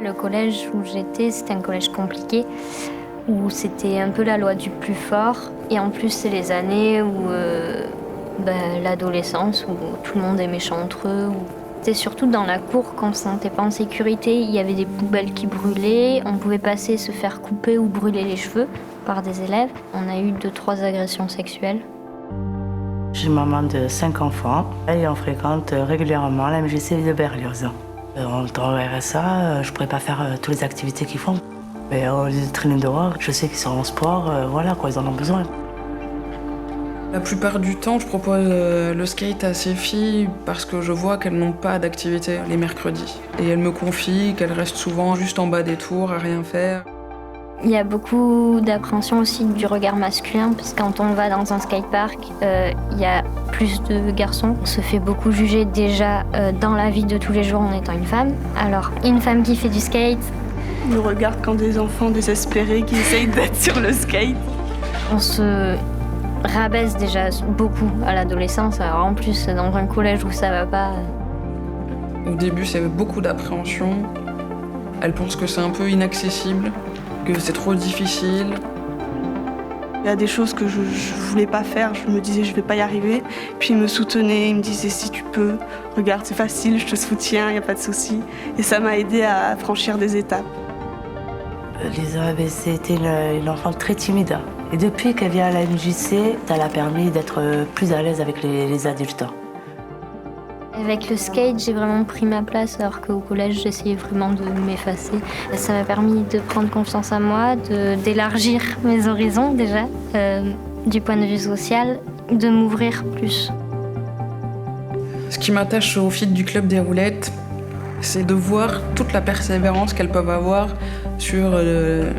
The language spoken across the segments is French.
Le collège où j'étais, c'était un collège compliqué, où c'était un peu la loi du plus fort. Et en plus, c'est les années où l'adolescence, où tout le monde est méchant entre eux. C'était surtout dans la cour qu'on ne se sentait pas en sécurité. Il y avait des poubelles qui brûlaient, on pouvait passer se faire couper ou brûler les cheveux par des élèves. On a eu 2-3 agressions sexuelles. Je suis maman de 5 enfants et on fréquente régulièrement la MJC de Berlioz. En temps RSA, je ne pourrais pas faire toutes les activités qu'ils font. Mais au lieu de traîner dehors, je sais qu'ils sont en sport, voilà quoi, ils en ont besoin. La plupart du temps, je propose le skate à ces filles parce que je vois qu'elles n'ont pas d'activité les mercredis. Et elles me confient qu'elles restent souvent juste en bas des tours à rien faire. Il y a beaucoup d'appréhension aussi du regard masculin, parce que quand on va dans un skatepark, il y a plus de garçons. On se fait beaucoup juger déjà dans la vie de tous les jours en étant une femme. Alors, une femme qui fait du skate... On nous regarde quand des enfants désespérés qui essayent d'être sur le skate. On se rabaisse déjà beaucoup à l'adolescence, alors en plus dans un collège où ça va pas... Au début, c'est beaucoup d'appréhension. Elles pensent que c'est un peu inaccessible, que c'est trop difficile. Il y a des choses que je voulais pas faire, je me disais je vais pas y arriver. Puis ils me soutenaient, ils me disaient si tu peux, regarde c'est facile, je te soutiens, il n'y a pas de souci. Et ça m'a aidé à franchir des étapes. Lisa, c'était une enfant très timide. Et depuis qu'elle vient à la MJC, ça l'a permis d'être plus à l'aise avec les adultes. Avec le skate, j'ai vraiment pris ma place, alors qu'au collège, j'essayais vraiment de m'effacer. Ça m'a permis de prendre confiance en moi, d'élargir mes horizons déjà, du point de vue social, de m'ouvrir plus. Ce qui m'attache aux filles du club des roulettes, c'est de voir toute la persévérance qu'elles peuvent avoir sur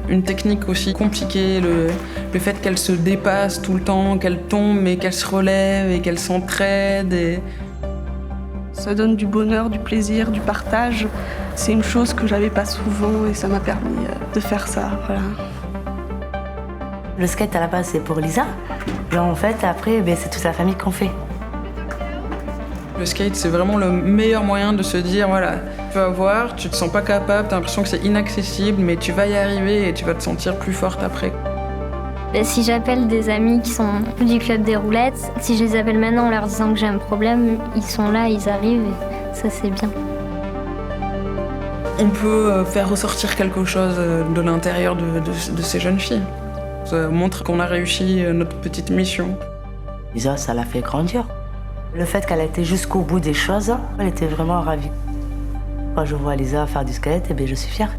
une technique aussi compliquée, le fait qu'elles se dépassent tout le temps, qu'elles tombent mais qu'elles se relèvent et qu'elles s'entraident. Ça donne du bonheur, du plaisir, du partage. C'est une chose que j'avais pas souvent et ça m'a permis de faire ça. Voilà. Le skate à la base c'est pour Lisa. Et en fait après c'est toute la famille qu'on fait. Le skate, c'est vraiment le meilleur moyen de se dire, voilà, tu vas voir, tu te sens pas capable, t'as l'impression que c'est inaccessible, mais tu vas y arriver et tu vas te sentir plus forte après. Si j'appelle des amis qui sont du club des roulettes, si je les appelle maintenant en leur disant que j'ai un problème, ils sont là, ils arrivent et ça c'est bien. On peut faire ressortir quelque chose de l'intérieur de ces jeunes filles. Ça montre qu'on a réussi notre petite mission. Lisa, ça l'a fait grandir. Le fait qu'elle a été jusqu'au bout des choses, elle était vraiment ravie. Quand je vois Lisa faire du skate, je suis fière.